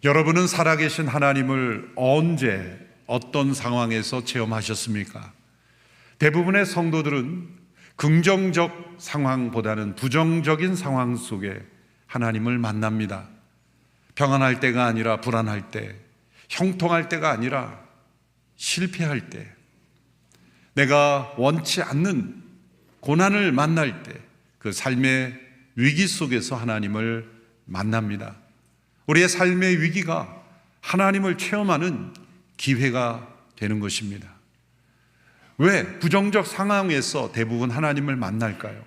여러분은 살아계신 하나님을 언제 어떤 상황에서 체험하셨습니까? 대부분의 성도들은 긍정적 상황보다는 부정적인 상황 속에 하나님을 만납니다. 평안할 때가 아니라 불안할 때, 형통할 때가 아니라 실패할 때, 내가 원치 않는 고난을 만날 때, 그 삶의 위기 속에서 하나님을 만납니다. 우리의 삶의 위기가 하나님을 체험하는 기회가 되는 것입니다. 왜 부정적 상황에서 대부분 하나님을 만날까요?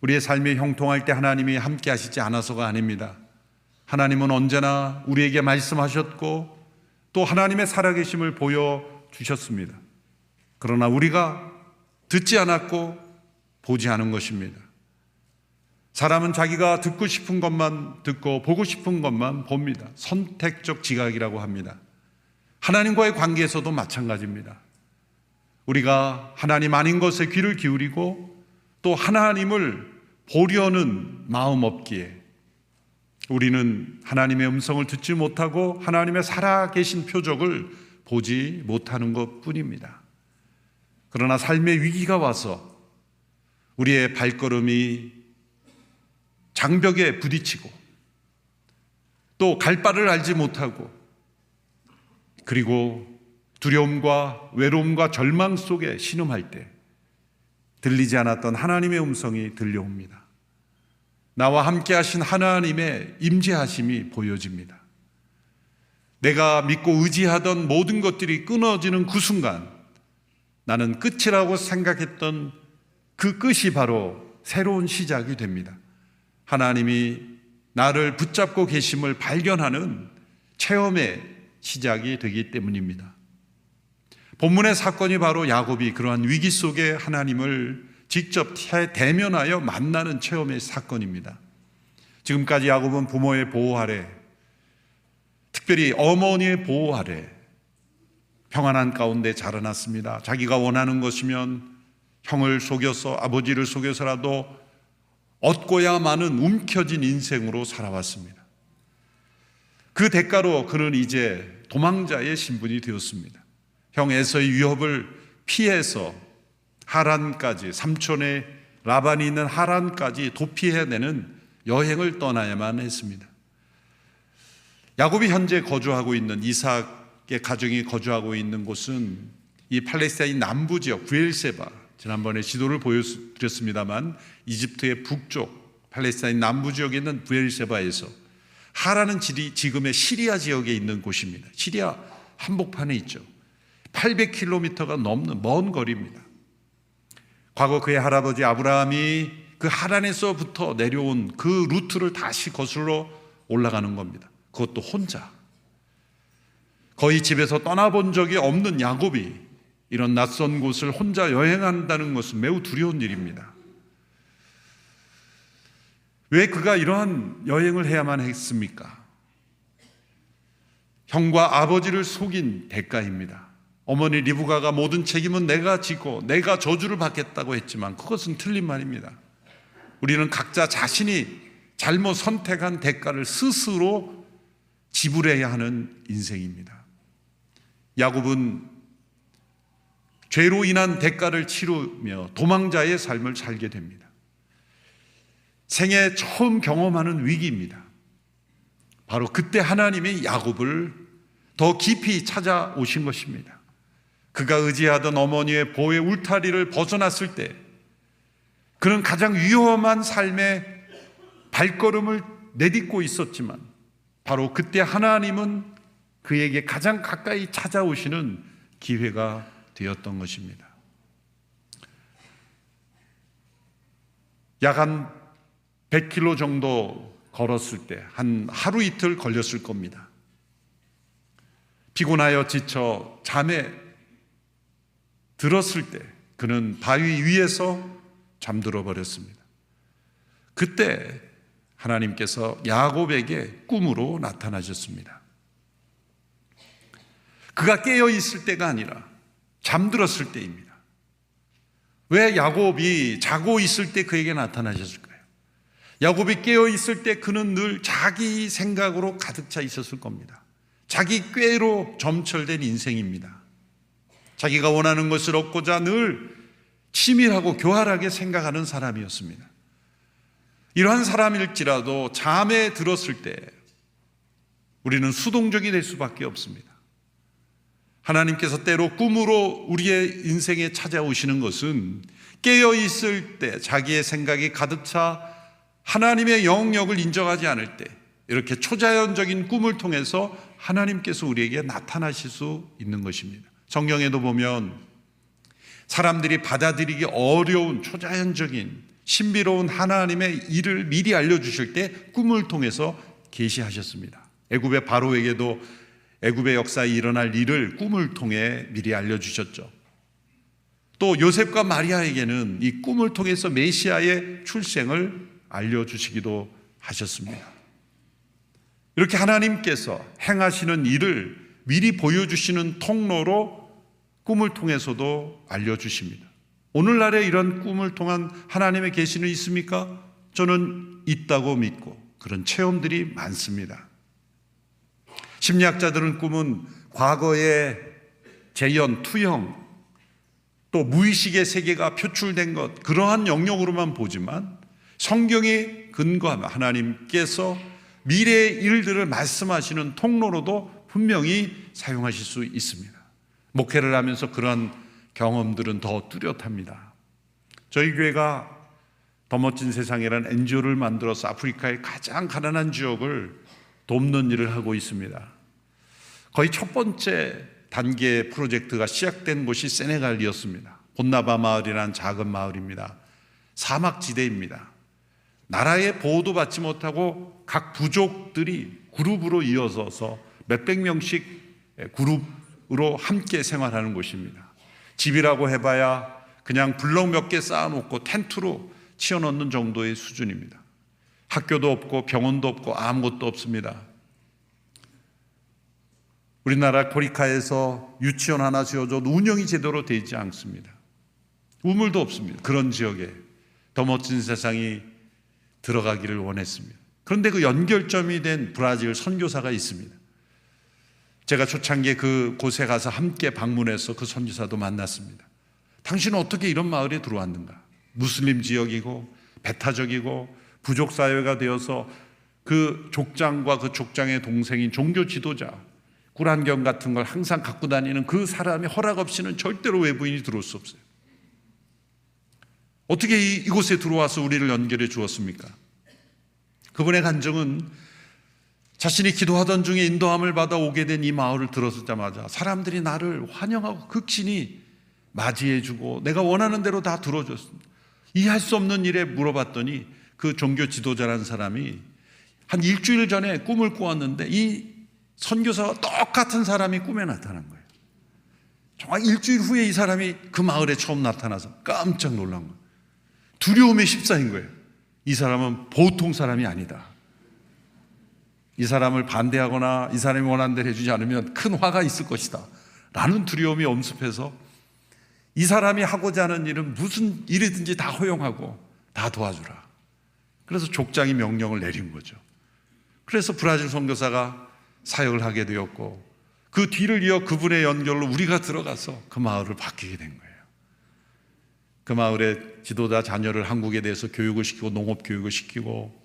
우리의 삶이 형통할 때 하나님이 함께 하시지 않아서가 아닙니다. 하나님은 언제나 우리에게 말씀하셨고 또 하나님의 살아계심을 보여주셨습니다. 그러나 우리가 듣지 않았고 보지 않은 것입니다. 사람은 자기가 듣고 싶은 것만 듣고 보고 싶은 것만 봅니다. 선택적 지각이라고 합니다. 하나님과의 관계에서도 마찬가지입니다. 우리가 하나님 아닌 것에 귀를 기울이고 또 하나님을 보려는 마음 없기에 우리는 하나님의 음성을 듣지 못하고 하나님의 살아계신 표적을 보지 못하는 것뿐입니다. 그러나 삶의 위기가 와서 우리의 발걸음이 장벽에 부딪히고 또 갈 바를 알지 못하고 그리고 두려움과 외로움과 절망 속에 신음할 때 들리지 않았던 하나님의 음성이 들려옵니다. 나와 함께 하신 하나님의 임재하심이 보여집니다. 내가 믿고 의지하던 모든 것들이 끊어지는 그 순간 나는 끝이라고 생각했던 그 끝이 바로 새로운 시작이 됩니다. 하나님이 나를 붙잡고 계심을 발견하는 체험의 시작이 되기 때문입니다. 본문의 사건이 바로 야곱이 그러한 위기 속에 하나님을 직접 대면하여 만나는 체험의 사건입니다. 지금까지 야곱은 부모의 보호 아래, 특별히 어머니의 보호 아래 평안한 가운데 자라났습니다. 자기가 원하는 것이면 형을 속여서 아버지를 속여서라도 얻고야만은 움켜진 인생으로 살아왔습니다. 그 대가로 그는 이제 도망자의 신분이 되었습니다. 형 에서의 위협을 피해서 하란까지, 삼촌의 라반이 있는 하란까지 도피해내는 여행을 떠나야만 했습니다. 야곱이 현재 거주하고 있는, 이삭의 가정이 거주하고 있는 곳은 이 팔레스타인 남부 지역 브엘세바, 지난번에 지도를 보여드렸습니다만 이집트의 북쪽 팔레스타인 남부 지역에 있는 브엘세바에서 하라는 지리, 지금의 시리아 지역에 있는 곳입니다. 시리아 한복판에 있죠. 800km가 넘는 먼 거리입니다. 과거 그의 할아버지 아브라함이 그 하란에서부터 내려온 그 루트를 다시 거슬러 올라가는 겁니다. 그것도 혼자. 거의 집에서 떠나본 적이 없는 야곱이 이런 낯선 곳을 혼자 여행한다는 것은 매우 두려운 일입니다. 왜 그가 이러한 여행을 해야만 했습니까? 형과 아버지를 속인 대가입니다. 어머니 리브가가 모든 책임은 내가 지고 내가 저주를 받겠다고 했지만 그것은 틀린 말입니다. 우리는 각자 자신이 잘못 선택한 대가를 스스로 지불해야 하는 인생입니다. 야곱은 죄로 인한 대가를 치르며 도망자의 삶을 살게 됩니다. 생애 처음 경험하는 위기입니다. 바로 그때 하나님이 야곱을 더 깊이 찾아오신 것입니다. 그가 의지하던 어머니의 보호의 울타리를 벗어났을 때 그는 가장 위험한 삶의 발걸음을 내딛고 있었지만 바로 그때 하나님은 그에게 가장 가까이 찾아오시는 기회가 되었던 것입니다. 약 한 100km 정도 걸었을 때 한 하루 이틀 걸렸을 겁니다. 피곤하여 지쳐 잠에 들었을 때 그는 바위 위에서 잠들어 버렸습니다. 그때 하나님께서 야곱에게 꿈으로 나타나셨습니다. 그가 깨어 있을 때가 아니라 잠들었을 때입니다. 왜 야곱이 자고 있을 때 그에게 나타나셨을까요? 야곱이 깨어 있을 때 그는 늘 자기 생각으로 가득 차 있었을 겁니다. 자기 꾀로 점철된 인생입니다. 자기가 원하는 것을 얻고자 늘 치밀하고 교활하게 생각하는 사람이었습니다. 이러한 사람일지라도 잠에 들었을 때 우리는 수동적이 될 수밖에 없습니다. 하나님께서 때로 꿈으로 우리의 인생에 찾아오시는 것은 깨어 있을 때 자기의 생각이 가득 차 하나님의 영역을 인정하지 않을 때 이렇게 초자연적인 꿈을 통해서 하나님께서 우리에게 나타나실 수 있는 것입니다. 성경에도 보면 사람들이 받아들이기 어려운 초자연적인 신비로운 하나님의 일을 미리 알려주실 때 꿈을 통해서 계시하셨습니다. 애굽의 바로에게도 애굽의 역사에 일어날 일을 꿈을 통해 미리 알려주셨죠. 또 요셉과 마리아에게는 이 꿈을 통해서 메시아의 출생을 알려주시기도 하셨습니다. 이렇게 하나님께서 행하시는 일을 미리 보여주시는 통로로 꿈을 통해서도 알려주십니다. 오늘날에 이런 꿈을 통한 하나님의 계시는 있습니까? 저는 있다고 믿고 그런 체험들이 많습니다. 심리학자들은 꿈은 과거의 재현, 투영, 또 무의식의 세계가 표출된 것, 그러한 영역으로만 보지만 성경이 근거하며 하나님께서 미래의 일들을 말씀하시는 통로로도 분명히 사용하실 수 있습니다. 목회를 하면서 그런 경험들은 더 뚜렷합니다. 저희 교회가 더 멋진 세상이라는 NGO를 만들어서 아프리카의 가장 가난한 지역을 돕는 일을 하고 있습니다. 거의 첫 번째 단계 프로젝트가 시작된 곳이 세네갈이었습니다. 본나바 마을이라는 작은 마을입니다. 사막지대입니다. 나라의 보호도 받지 못하고 각 부족들이 그룹으로 이어져서 몇백 명씩 그룹으로 함께 생활하는 곳입니다. 집이라고 해봐야 그냥 블럭 몇 개 쌓아놓고 텐트로 치워놓는 정도의 수준입니다. 학교도 없고 병원도 없고 아무것도 없습니다. 우리나라 코리카에서 유치원 하나 지어줘도 운영이 제대로 되지 않습니다. 우물도 없습니다. 그런 지역에 더 멋진 세상이 들어가기를 원했습니다. 그런데 그 연결점이 된 브라질 선교사가 있습니다. 제가 초창기에 그 곳에 가서 함께 방문해서 그 선교사도 만났습니다. 당신은 어떻게 이런 마을에 들어왔는가? 무슬림 지역이고 배타적이고 부족 사회가 되어서 그 족장과 그 족장의 동생인 종교 지도자 꿀안경 같은 걸 항상 갖고 다니는 그 사람이 허락 없이는 절대로 외부인이 들어올 수 없어요. 어떻게 이곳에 들어와서 우리를 연결해 주었습니까? 그분의 간증은 자신이 기도하던 중에 인도함을 받아 오게 된 이 마을을 들어서자마자 사람들이 나를 환영하고 극진히 맞이해주고 내가 원하는 대로 다 들어줬습니다. 이해할 수 없는 일에 물어봤더니 그 종교 지도자라는 사람이 한 일주일 전에 꿈을 꾸었는데 이 선교사와 똑같은 사람이 꿈에 나타난 거예요. 정말 일주일 후에 이 사람이 그 마을에 처음 나타나서 깜짝 놀란 거예요. 두려움에 휩싸인 거예요. 이 사람은 보통 사람이 아니다. 이 사람을 반대하거나 이 사람이 원하는 대로 해주지 않으면 큰 화가 있을 것이다 라는 두려움이 엄습해서 이 사람이 하고자 하는 일은 무슨 일이든지 다 허용하고 다 도와주라. 그래서 족장이 명령을 내린 거죠. 그래서 브라질 선교사가 사역을 하게 되었고 그 뒤를 이어 그분의 연결로 우리가 들어가서 그 마을을 바뀌게 된 거예요. 그 마을의 지도자 자녀를 한국에 대해서 교육을 시키고 농업 교육을 시키고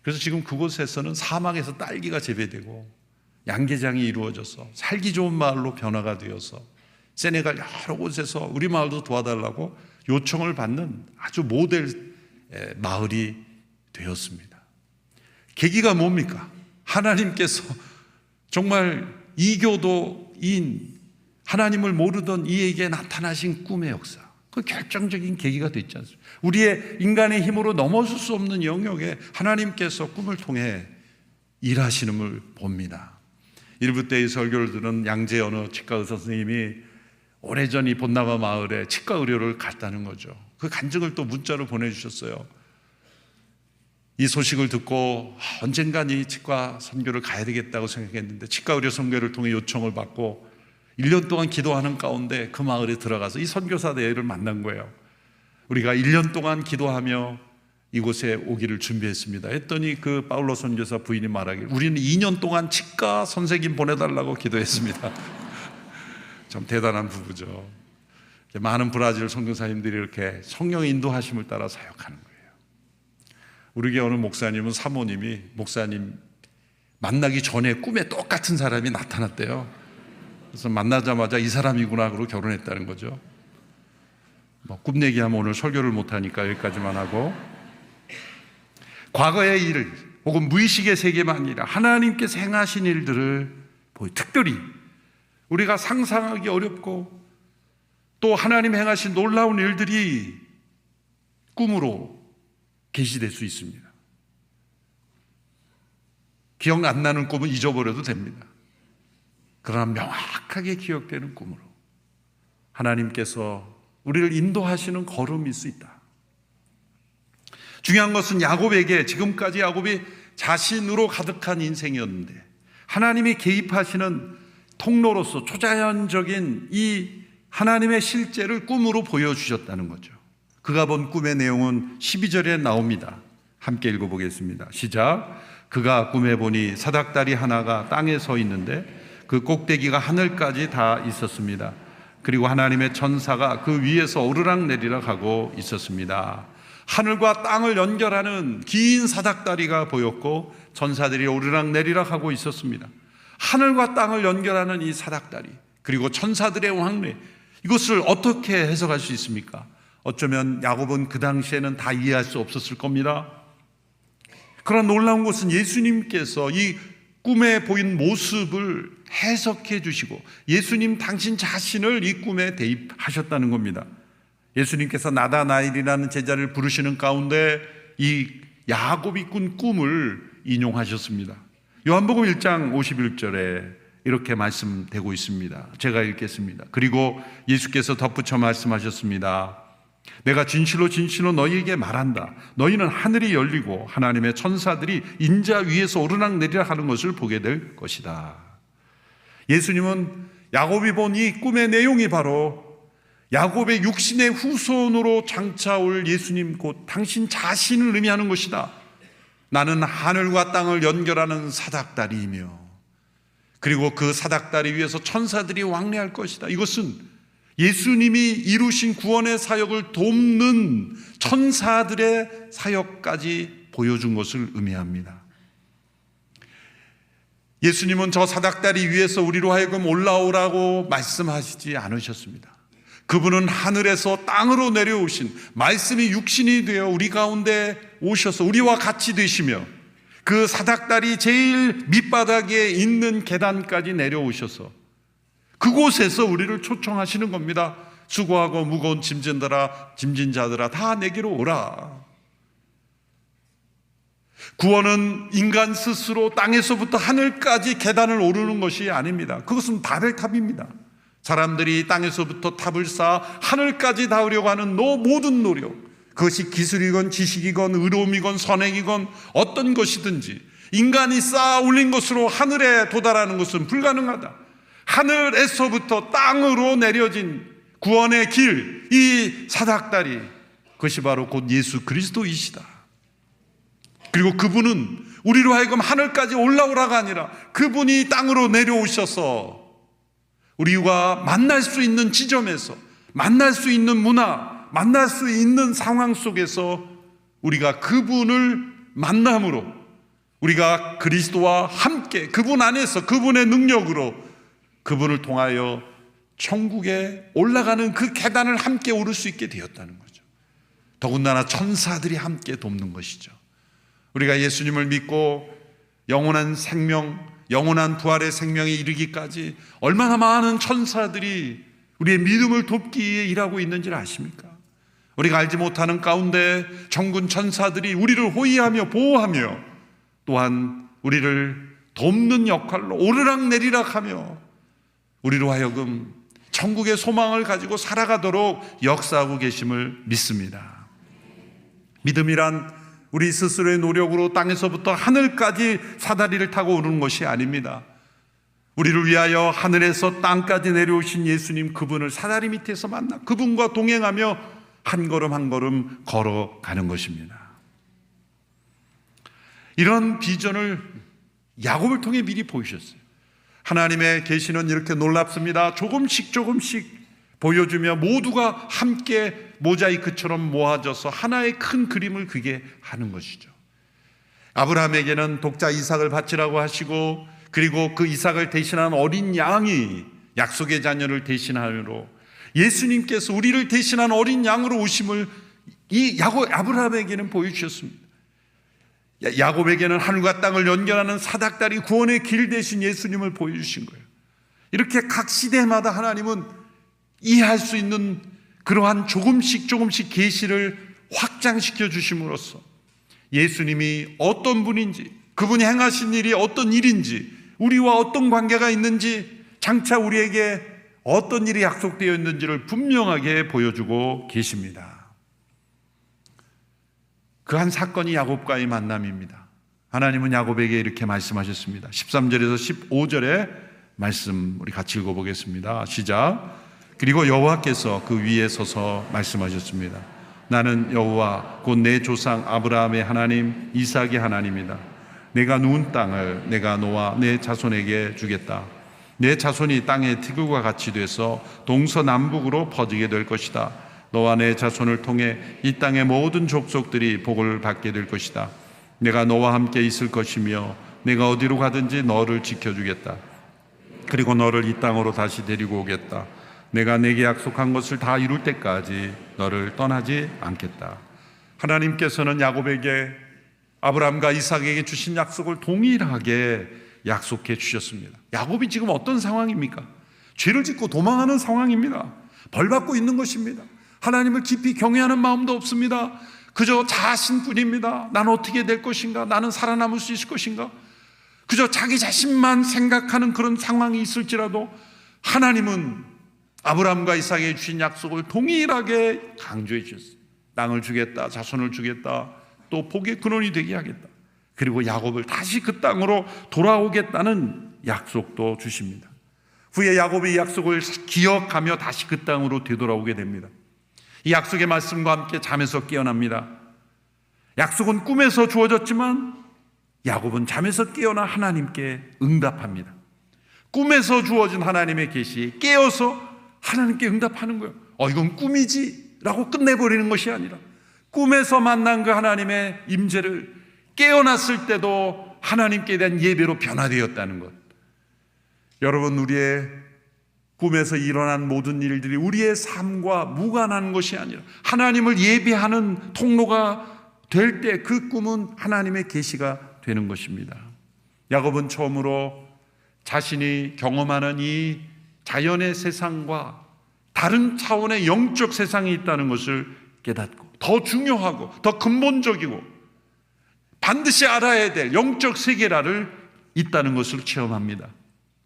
그래서 지금 그곳에서는 사막에서 딸기가 재배되고 양계장이 이루어져서 살기 좋은 마을로 변화가 되어서 세네갈 여러 곳에서 우리 마을도 도와달라고 요청을 받는 아주 모델 마을이 되었습니다. 계기가 뭡니까? 하나님께서 정말 이교도인 하나님을 모르던 이에게 나타나신 꿈의 역사, 그 결정적인 계기가 됐지 않습니까? 우리의 인간의 힘으로 넘어설 수 없는 영역에 하나님께서 꿈을 통해 일하시는을 봅니다. 일부 때의 설교를 들은 양재 어느 치과 의사 선생님이 오래전 이 본나바 마을에 치과 의료를 갔다는 거죠. 그 간증을 또 문자로 보내주셨어요. 이 소식을 듣고 언젠간 이 치과 선교를 가야 되겠다고 생각했는데 치과 의료 선교를 통해 요청을 받고 1년 동안 기도하는 가운데 그 마을에 들어가서 이 선교사 대회를 만난 거예요. 우리가 1년 동안 기도하며 이곳에 오기를 준비했습니다. 했더니 그 바울로 선교사 부인이 말하길 우리는 2년 동안 치과 선생님 보내달라고 기도했습니다. 좀 대단한 부부죠. 많은 브라질 선교사님들이 이렇게 성령의 인도하심을 따라 사역하는 거예요. 우리 교회 어느 목사님은 사모님이 목사님 만나기 전에 꿈에 똑같은 사람이 나타났대요. 그래서 만나자마자 이 사람이구나 그러고 결혼했다는 거죠. 꿈 얘기하면 오늘 설교를 못하니까 여기까지만 하고, 과거의 일을 혹은 무의식의 세계만 아니라 하나님께서 행하신 일들을 특별히 우리가 상상하기 어렵고 또 하나님 행하신 놀라운 일들이 꿈으로 계시될 수 있습니다. 기억 안 나는 꿈은 잊어버려도 됩니다. 그러나 명확하게 기억되는 꿈으로 하나님께서 우리를 인도하시는 걸음일 수 있다. 중요한 것은 야곱에게 지금까지 야곱이 자신으로 가득한 인생이었는데 하나님이 개입하시는 통로로서 초자연적인 이 하나님의 실제를 꿈으로 보여주셨다는 거죠. 그가 본 꿈의 내용은 12절에 나옵니다. 함께 읽어보겠습니다. 시작. 그가 꿈에 보니 사닥다리 하나가 땅에 서 있는데 그 꼭대기가 하늘까지 다 있었습니다. 그리고 하나님의 천사가 그 위에서 오르락내리락 하고 있었습니다. 하늘과 땅을 연결하는 긴 사닥다리가 보였고 천사들이 오르락내리락 하고 있었습니다. 하늘과 땅을 연결하는 이 사닥다리, 그리고 천사들의 왕래, 이것을 어떻게 해석할 수 있습니까? 어쩌면 야곱은 그 당시에는 다 이해할 수 없었을 겁니다. 그러나 놀라운 것은 예수님께서 이 꿈에 보인 모습을 해석해 주시고 예수님 당신 자신을 이 꿈에 대입하셨다는 겁니다. 예수님께서 나다나엘이라는 제자를 부르시는 가운데 이 야곱이 꾼 꿈을 인용하셨습니다. 요한복음 1장 51절에 이렇게 말씀되고 있습니다. 제가 읽겠습니다. 그리고 예수께서 덧붙여 말씀하셨습니다. 내가 진실로 진실로 너희에게 말한다. 너희는 하늘이 열리고 하나님의 천사들이 인자 위에서 오르락내리락 하는 것을 보게 될 것이다. 예수님은 야곱이 본 이 꿈의 내용이 바로 야곱의 육신의 후손으로 장차올 예수님 곧 당신 자신을 의미하는 것이다. 나는 하늘과 땅을 연결하는 사닥다리이며 그리고 그 사닥다리 위에서 천사들이 왕래할 것이다. 이것은 예수님이 이루신 구원의 사역을 돕는 천사들의 사역까지 보여준 것을 의미합니다. 예수님은 저 사닥다리 위에서 우리로 하여금 올라오라고 말씀하시지 않으셨습니다. 그분은 하늘에서 땅으로 내려오신 말씀이 육신이 되어 우리 가운데 오셔서 우리와 같이 되시며 그 사닥다리 제일 밑바닥에 있는 계단까지 내려오셔서 그곳에서 우리를 초청하시는 겁니다. 수고하고 무거운 짐진 자들아 다 내게로 오라. 구원은 인간 스스로 땅에서부터 하늘까지 계단을 오르는 것이 아닙니다. 그것은 바벨탑입니다. 사람들이 땅에서부터 탑을 쌓아 하늘까지 닿으려고 하는 모든 노력, 그것이 기술이건 지식이건 의로움이건 선행이건 어떤 것이든지 인간이 쌓아 올린 것으로 하늘에 도달하는 것은 불가능하다. 하늘에서부터 땅으로 내려진 구원의 길, 이 사닥다리, 그것이 바로 곧 예수 그리스도이시다. 그리고 그분은 우리로 하여금 하늘까지 올라오라가 아니라 그분이 땅으로 내려오셔서 우리가 만날 수 있는 지점에서, 만날 수 있는 문화, 만날 수 있는 상황 속에서 우리가 그분을 만남으로 우리가 그리스도와 함께 그분 안에서 그분의 능력으로 그분을 통하여 천국에 올라가는 그 계단을 함께 오를 수 있게 되었다는 거죠. 더군다나 천사들이 함께 돕는 것이죠. 우리가 예수님을 믿고 영원한 생명, 영원한 부활의 생명에 이르기까지 얼마나 많은 천사들이 우리의 믿음을 돕기에 일하고 있는지를 아십니까? 우리가 알지 못하는 가운데 천군 천사들이 우리를 호위하며 보호하며 또한 우리를 돕는 역할로 오르락내리락하며 우리로 하여금 천국의 소망을 가지고 살아가도록 역사하고 계심을 믿습니다. 믿음이란 우리 스스로의 노력으로 땅에서부터 하늘까지 사다리를 타고 오르는 것이 아닙니다. 우리를 위하여 하늘에서 땅까지 내려오신 예수님, 그분을 사다리 밑에서 만나 그분과 동행하며 한 걸음 한 걸음 걸어가는 것입니다. 이런 비전을 야곱을 통해 미리 보이셨어요. 하나님의 계시는 이렇게 놀랍습니다. 조금씩 보여주며 모두가 함께 모자이크처럼 모아져서 하나의 큰 그림을 그게 하는 것이죠. 아브라함에게는 독자 이삭을 바치라고 하시고, 그리고 그 이삭을 대신한 어린 양이 약속의 자녀를 대신하므로 예수님께서 우리를 대신한 어린 양으로 오심을 이 아브라함에게는 보여주셨습니다. 야곱에게는 하늘과 땅을 연결하는 사닥다리 구원의 길 되신 예수님을 보여주신 거예요. 이렇게 각 시대마다 하나님은 이해할 수 있는 그러한 조금씩 계시를 확장시켜 주심으로써 예수님이 어떤 분인지, 그분이 행하신 일이 어떤 일인지, 우리와 어떤 관계가 있는지, 장차 우리에게 어떤 일이 약속되어 있는지를 분명하게 보여주고 계십니다. 그 한 사건이 야곱과의 만남입니다. 하나님은 야곱에게 이렇게 말씀하셨습니다. 13절에서 15절의 말씀 우리 같이 읽어보겠습니다. 시작. 그리고 여호와께서 그 위에 서서 말씀하셨습니다. 나는 여호와 곧 내 조상 아브라함의 하나님, 이삭의 하나님이다. 내가 누운 땅을 내가 너와 내 자손에게 주겠다. 내 자손이 땅의 티끌과 같이 돼서 동서남북으로 퍼지게 될 것이다. 너와 내 자손을 통해 이 땅의 모든 족속들이 복을 받게 될 것이다. 내가 너와 함께 있을 것이며 내가 어디로 가든지 너를 지켜주겠다. 그리고 너를 이 땅으로 다시 데리고 오겠다. 내가 내게 약속한 것을 다 이룰 때까지 너를 떠나지 않겠다. 하나님께서는 야곱에게 아브라함과 이삭에게 주신 약속을 동일하게 약속해 주셨습니다. 야곱이 지금 어떤 상황입니까? 죄를 짓고 도망하는 상황입니다. 벌 받고 있는 것입니다. 하나님을 깊이 경외하는 마음도 없습니다. 그저 자신뿐입니다. 나는 어떻게 될 것인가? 나는 살아남을 수 있을 것인가? 그저 자기 자신만 생각하는 그런 상황이 있을지라도 하나님은 아브라함과 이삭에게 주신 약속을 동일하게 강조해 주셨어요. 땅을 주겠다, 자손을 주겠다, 또 복의 근원이 되게 하겠다. 그리고 야곱을 다시 그 땅으로 돌아오겠다는 약속도 주십니다. 후에 야곱이 이 약속을 기억하며 다시 그 땅으로 되돌아오게 됩니다. 이 약속의 말씀과 함께 잠에서 깨어납니다. 약속은 꿈에서 주어졌지만 야곱은 잠에서 깨어나 하나님께 응답합니다. 꿈에서 주어진 하나님의 계시에 깨어서 하나님께 응답하는 거예요. 이건 꿈이지 라고 끝내버리는 것이 아니라 꿈에서 만난 그 하나님의 임재를 깨어났을 때도 하나님께 대한 예배로 변화되었다는 것. 여러분, 우리의 꿈에서 일어난 모든 일들이 우리의 삶과 무관한 것이 아니라 하나님을 예배하는 통로가 될 때 그 꿈은 하나님의 계시가 되는 것입니다. 야곱은 처음으로 자신이 경험하는 이 자연의 세상과 다른 차원의 영적 세상이 있다는 것을 깨닫고, 더 중요하고 더 근본적이고 반드시 알아야 될 영적 세계라를 있다는 것을 체험합니다.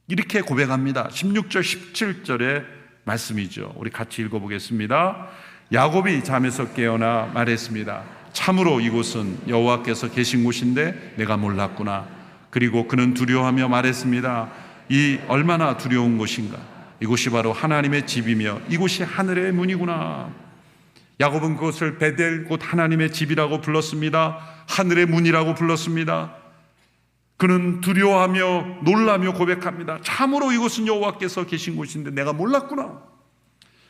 이렇게 고백합니다. 16절 17절의 말씀이죠. 우리 같이 읽어보겠습니다. 야곱이 잠에서 깨어나 말했습니다. 참으로 이곳은 여호와께서 계신 곳인데 내가 몰랐구나. 그리고 그는 두려워하며 말했습니다. 이 얼마나 두려운 곳인가. 이곳이 바로 하나님의 집이며 이곳이 하늘의 문이구나. 야곱은 그것을 베델, 곧 하나님의 집이라고 불렀습니다. 하늘의 문이라고 불렀습니다. 그는 두려워하며 놀라며 고백합니다. 참으로 이곳은 여호와께서 계신 곳인데 내가 몰랐구나.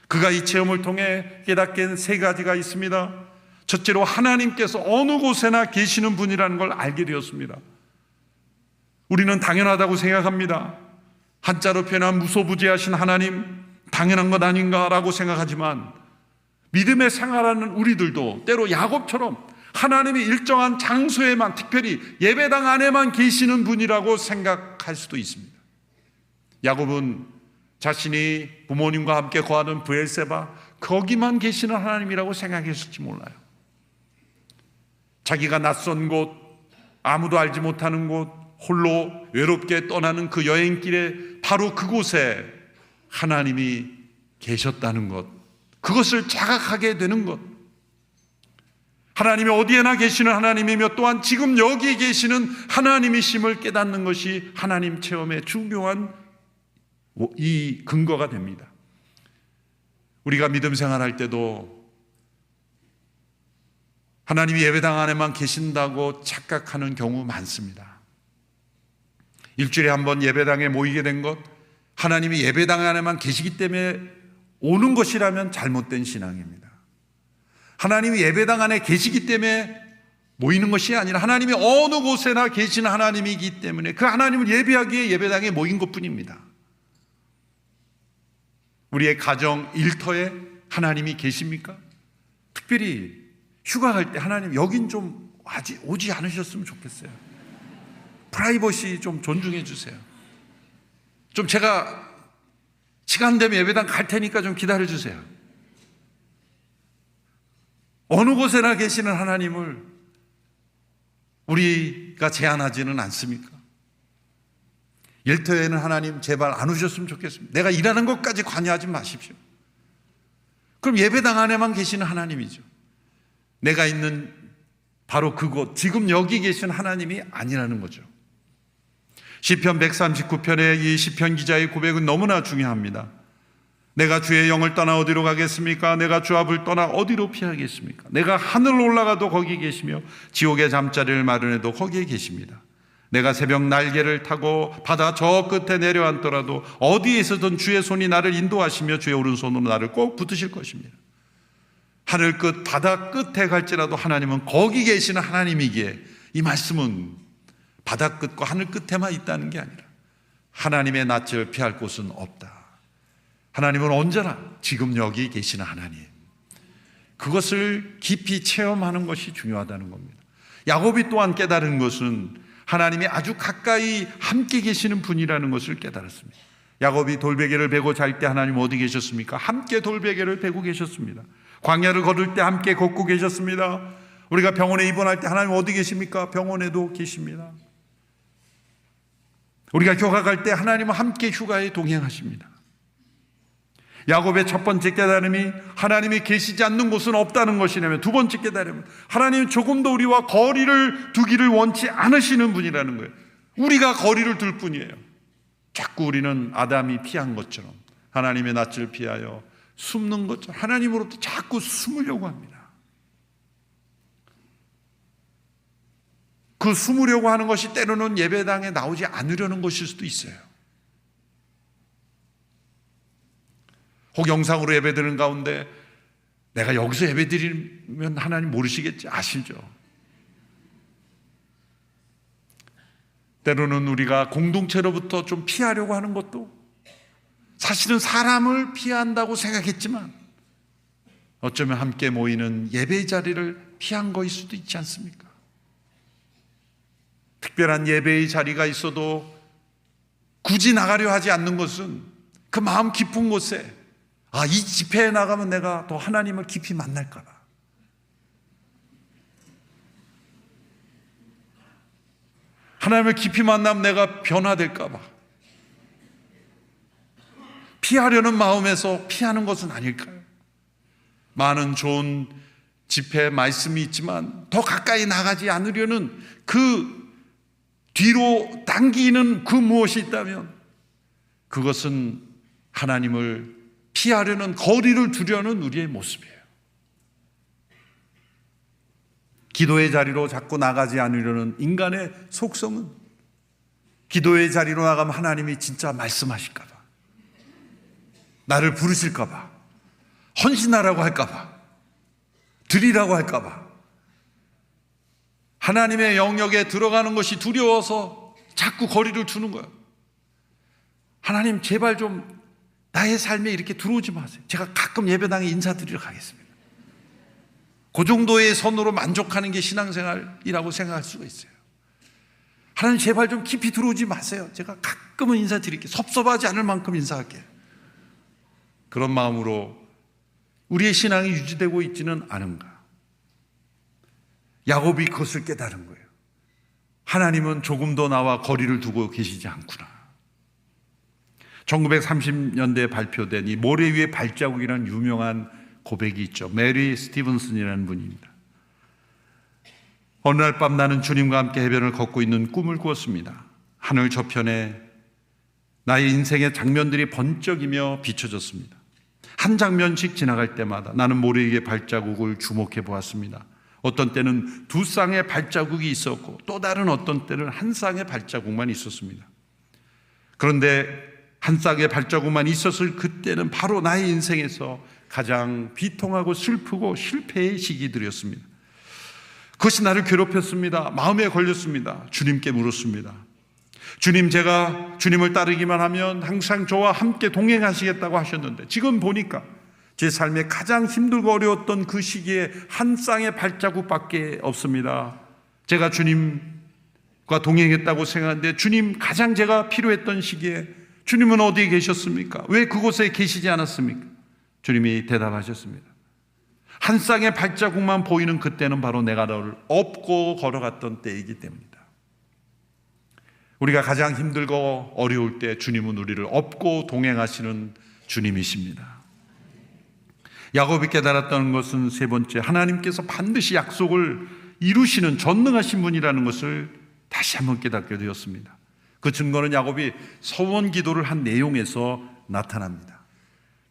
그가 이 체험을 통해 깨닫게 된 세 가지가 있습니다. 첫째로 하나님께서 어느 곳에나 계시는 분이라는 걸 알게 되었습니다. 우리는 당연하다고 생각합니다. 한자로 표현한 무소부재하신 하나님, 당연한 것 아닌가라고 생각하지만 믿음의 생활하는 우리들도 때로 야곱처럼 하나님이 일정한 장소에만, 특별히 예배당 안에만 계시는 분이라고 생각할 수도 있습니다. 야곱은 자신이 부모님과 함께 거하는 브엘세바, 거기만 계시는 하나님이라고 생각했을지 몰라요. 자기가 낯선 곳, 아무도 알지 못하는 곳, 홀로 외롭게 떠나는 그 여행길에 바로 그곳에 하나님이 계셨다는 것, 그것을 자각하게 되는 것, 하나님이 어디에나 계시는 하나님이며 또한 지금 여기 계시는 하나님이심을 깨닫는 것이 하나님 체험의 중요한 이 근거가 됩니다. 우리가 믿음 생활할 때도 하나님이 예배당 안에만 계신다고 착각하는 경우 많습니다. 일주일에 한 번 예배당에 모이게 된 것, 하나님이 예배당 안에만 계시기 때문에 오는 것이라면 잘못된 신앙입니다. 하나님이 예배당 안에 계시기 때문에 모이는 것이 아니라 하나님이 어느 곳에나 계시는 하나님이기 때문에 그 하나님을 예배하기에 예배당에 모인 것뿐입니다. 우리의 가정 일터에 하나님이 계십니까? 특별히 휴가 갈 때 하나님 여긴 좀 아직 오지 않으셨으면 좋겠어요. 프라이버시 좀 존중해 주세요. 좀 제가 시간 되면 예배당 갈 테니까 좀 기다려 주세요. 어느 곳에나 계시는 하나님을 우리가 제한하지는 않습니까? 일터에는 하나님 제발 안 오셨으면 좋겠습니다. 내가 일하는 것까지 관여하지 마십시오. 그럼 예배당 안에만 계시는 하나님이죠. 내가 있는 바로 그곳, 지금 여기 계신 하나님이 아니라는 거죠. 시편 139편의 이 시편 기자의 고백은 너무나 중요합니다. 내가 주의 영을 떠나 어디로 가겠습니까? 내가 주 앞을 떠나 어디로 피하겠습니까? 내가 하늘로 올라가도 거기 계시며 지옥의 잠자리를 마련해도 거기에 계십니다. 내가 새벽 날개를 타고 바다 저 끝에 내려앉더라도 어디에서든 주의 손이 나를 인도하시며 주의 오른손으로 나를 꼭 붙으실 것입니다. 하늘 끝 바다 끝에 갈지라도 하나님은 거기 계시는 하나님이기에 이 말씀은 바다 끝과 하늘 끝에만 있다는 게 아니라 하나님의 낯을 피할 곳은 없다. 하나님은 언제나 지금 여기 계시는 하나님, 그것을 깊이 체험하는 것이 중요하다는 겁니다. 야곱이 또한 깨달은 것은 하나님이 아주 가까이 함께 계시는 분이라는 것을 깨달았습니다. 야곱이 돌베개를 베고 잘 때 하나님 어디 계셨습니까? 함께 돌베개를 베고 계셨습니다. 광야를 걸을 때 함께 걷고 계셨습니다. 우리가 병원에 입원할 때 하나님 어디 계십니까? 병원에도 계십니다. 우리가 휴가 갈 때 하나님은 함께 휴가에 동행하십니다. 야곱의 첫 번째 깨달음이 하나님이 계시지 않는 곳은 없다는 것이냐면, 두 번째 깨달음은 하나님은 조금도 우리와 거리를 두기를 원치 않으시는 분이라는 거예요. 우리가 거리를 둘 뿐이에요. 자꾸 우리는 아담이 피한 것처럼 하나님의 낯을 피하여 숨는 것처럼 하나님으로부터 자꾸 숨으려고 합니다. 그 숨으려고 하는 것이 때로는 예배당에 나오지 않으려는 것일 수도 있어요. 혹 영상으로 예배드리는 가운데 내가 여기서 예배드리면 하나님 모르시겠지? 아시죠? 때로는 우리가 공동체로부터 좀 피하려고 하는 것도 사실은 사람을 피한다고 생각했지만 어쩌면 함께 모이는 예배 자리를 피한 거일 수도 있지 않습니까? 특별한 예배의 자리가 있어도 굳이 나가려 하지 않는 것은 그 마음 깊은 곳에 이 집회에 나가면 내가 더 하나님을 깊이 만날까 봐, 하나님을 깊이 만나면 내가 변화될까 봐 피하려는 마음에서 피하는 것은 아닐까요? 많은 좋은 집회 말씀이 있지만 더 가까이 나가지 않으려는 그 뒤로 당기는 그 무엇이 있다면 그것은 하나님을 피하려는, 거리를 두려는 우리의 모습이에요. 기도의 자리로 자꾸 나가지 않으려는 인간의 속성은 기도의 자리로 나가면 하나님이 진짜 말씀하실까 봐, 나를 부르실까 봐, 헌신하라고 할까 봐, 드리라고 할까 봐, 하나님의 영역에 들어가는 것이 두려워서 자꾸 거리를 두는 거예요. 하나님 제발 좀 나의 삶에 이렇게 들어오지 마세요. 제가 가끔 예배당에 인사드리러 가겠습니다. 그 정도의 선으로 만족하는 게 신앙생활이라고 생각할 수가 있어요. 하나님 제발 좀 깊이 들어오지 마세요. 제가 가끔은 인사드릴게요. 섭섭하지 않을 만큼 인사할게요. 그런 마음으로 우리의 신앙이 유지되고 있지는 않은가? 야곱이 그것을 깨달은 거예요. 하나님은 조금도 나와 거리를 두고 계시지 않구나. 1930년대에 발표된 이 모래 위의 발자국이라는 유명한 고백이 있죠. 메리 스티븐슨이라는 분입니다. 어느 날 밤 나는 주님과 함께 해변을 걷고 있는 꿈을 꾸었습니다. 하늘 저편에 나의 인생의 장면들이 번쩍이며 비춰졌습니다. 한 장면씩 지나갈 때마다 나는 모래 위의 발자국을 주목해 보았습니다. 어떤 때는 두 쌍의 발자국이 있었고 또 다른 어떤 때는 한 쌍의 발자국만 있었습니다. 그런데 한 쌍의 발자국만 있었을 그때는 바로 나의 인생에서 가장 비통하고 슬프고 실패의 시기들이었습니다. 그것이 나를 괴롭혔습니다. 마음에 걸렸습니다. 주님께 물었습니다. 주님, 제가 주님을 따르기만 하면 항상 저와 함께 동행하시겠다고 하셨는데 지금 보니까 제 삶에 가장 힘들고 어려웠던 그 시기에 한 쌍의 발자국밖에 없습니다. 제가 주님과 동행했다고 생각하는데 주님, 가장 제가 필요했던 시기에 주님은 어디에 계셨습니까? 왜 그곳에 계시지 않았습니까? 주님이 대답하셨습니다. 한 쌍의 발자국만 보이는 그때는 바로 내가 너를 업고 걸어갔던 때이기 때문이다. 우리가 가장 힘들고 어려울 때 주님은 우리를 업고 동행하시는 주님이십니다. 야곱이 깨달았던 것은 세 번째, 하나님께서 반드시 약속을 이루시는 전능하신 분이라는 것을 다시 한번 깨닫게 되었습니다. 그 증거는 야곱이 서원 기도를 한 내용에서 나타납니다.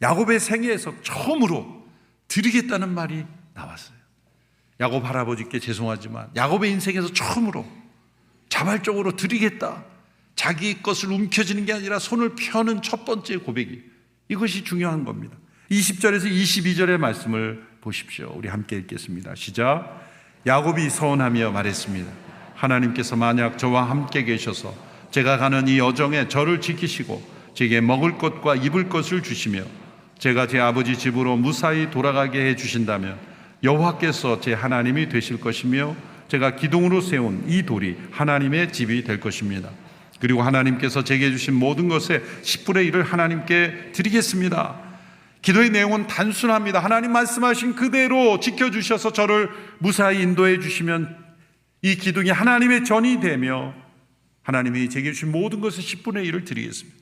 야곱의 생애에서 처음으로 드리겠다는 말이 나왔어요. 야곱 할아버지께 죄송하지만 야곱의 인생에서 처음으로 자발적으로 드리겠다, 자기 것을 움켜쥐는 게 아니라 손을 펴는 첫 번째 고백이, 이것이 중요한 겁니다. 20절에서 22절의 말씀을 보십시오. 우리 함께 읽겠습니다. 시작. 야곱이 서원하며 말했습니다. 하나님께서 만약 저와 함께 계셔서 제가 가는 이 여정에 저를 지키시고 제게 먹을 것과 입을 것을 주시며 제가 제 아버지 집으로 무사히 돌아가게 해주신다면 여호와께서 제 하나님이 되실 것이며 제가 기둥으로 세운 이 돌이 하나님의 집이 될 것입니다. 그리고 하나님께서 제게 주신 모든 것의 10분의 1을 하나님께 드리겠습니다. 기도의 내용은 단순합니다. 하나님 말씀하신 그대로 지켜주셔서 저를 무사히 인도해 주시면 이 기둥이 하나님의 전이 되며 하나님이 제게 주신 모든 것의 10분의 1을 드리겠습니다.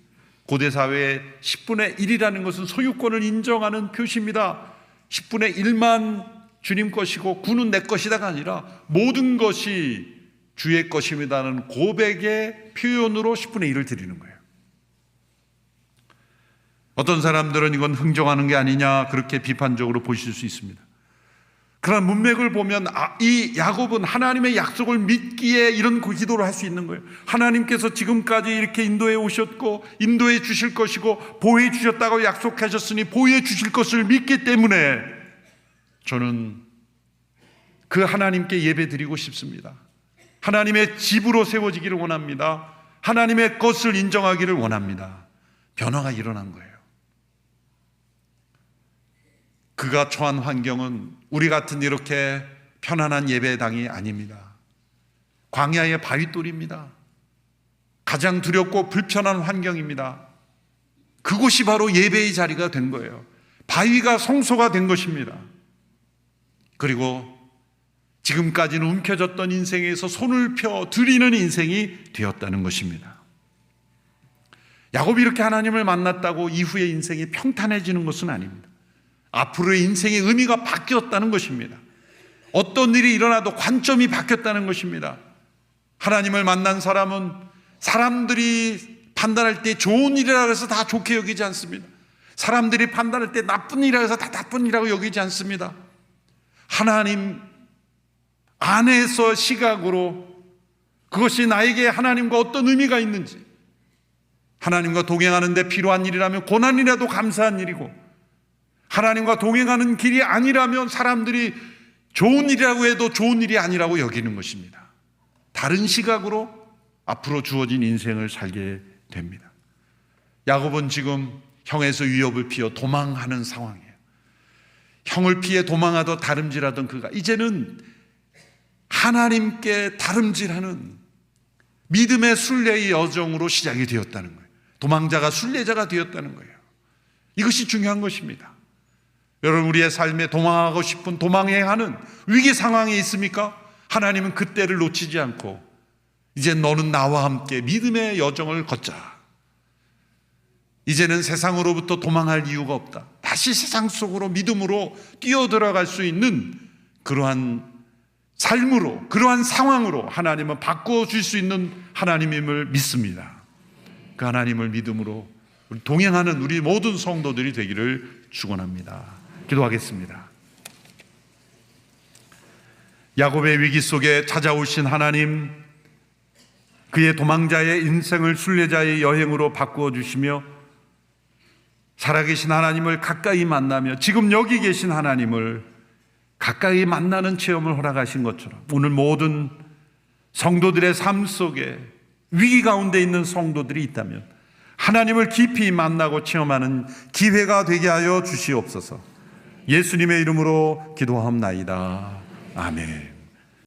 고대 사회의 10분의 1이라는 것은 소유권을 인정하는 표시입니다. 10분의 1만 주님 것이고 9는 내 것이다가 아니라 모든 것이 주의 것입니다는 고백의 표현으로 10분의 1을 드리는 거예요. 어떤 사람들은 이건 흥정하는 게 아니냐 그렇게 비판적으로 보실 수 있습니다. 그러나 문맥을 보면 이 야곱은 하나님의 약속을 믿기에 이런 기도를 할 수 있는 거예요. 하나님께서 지금까지 이렇게 인도해 오셨고 인도해 주실 것이고 보호해 주셨다고 약속하셨으니 보호해 주실 것을 믿기 때문에 저는 그 하나님께 예배 드리고 싶습니다. 하나님의 집으로 세워지기를 원합니다. 하나님의 것을 인정하기를 원합니다. 변화가 일어난 거예요. 그가 처한 환경은 우리 같은 이렇게 편안한 예배당이 아닙니다. 광야의 바위돌입니다. 가장 두렵고 불편한 환경입니다. 그곳이 바로 예배의 자리가 된 거예요. 바위가 성소가 된 것입니다. 그리고 지금까지는 움켜졌던 인생에서 손을 펴 드리는 인생이 되었다는 것입니다. 야곱이 이렇게 하나님을 만났다고 이후의 인생이 평탄해지는 것은 아닙니다. 앞으로의 인생의 의미가 바뀌었다는 것입니다. 어떤 일이 일어나도 관점이 바뀌었다는 것입니다. 하나님을 만난 사람은 사람들이 판단할 때 좋은 일이라고 해서 다 좋게 여기지 않습니다. 사람들이 판단할 때 나쁜 일이라고 해서 다 나쁜 일이라고 여기지 않습니다. 하나님 안에서 시각으로 그것이 나에게 하나님과 어떤 의미가 있는지, 하나님과 동행하는 데 필요한 일이라면 고난이라도 감사한 일이고, 하나님과 동행하는 길이 아니라면 사람들이 좋은 일이라고 해도 좋은 일이 아니라고 여기는 것입니다. 다른 시각으로 앞으로 주어진 인생을 살게 됩니다. 야곱은 지금 형에서 위협을 피해 도망하는 상황이에요. 형을 피해 도망하던 다름질하던 그가 이제는 하나님께 다름질하는 믿음의 순례의 여정으로 시작이 되었다는 거예요. 도망자가 순례자가 되었다는 거예요. 이것이 중요한 것입니다. 여러분, 우리의 삶에 도망하고 싶은 도망해야 하는 위기 상황이 있습니까? 하나님은 그때를 놓치지 않고 이제 너는 나와 함께 믿음의 여정을 걷자. 이제는 세상으로부터 도망할 이유가 없다. 다시 세상 속으로 믿음으로 뛰어들어갈 수 있는 그러한 삶으로, 그러한 상황으로 하나님은 바꿔줄 수 있는 하나님임을 믿습니다. 그 하나님을 믿음으로 동행하는 우리 모든 성도들이 되기를 축원합니다. 기도하겠습니다. 야곱의 위기 속에 찾아오신 하나님, 그의 도망자의 인생을 순례자의 여행으로 바꾸어 주시며 살아계신 하나님을 가까이 만나며 지금 여기 계신 하나님을 가까이 만나는 체험을 허락하신 것처럼 오늘 모든 성도들의 삶 속에 위기 가운데 있는 성도들이 있다면 하나님을 깊이 만나고 체험하는 기회가 되게 하여 주시옵소서. 예수님의 이름으로 기도하옵나이다. 아멘.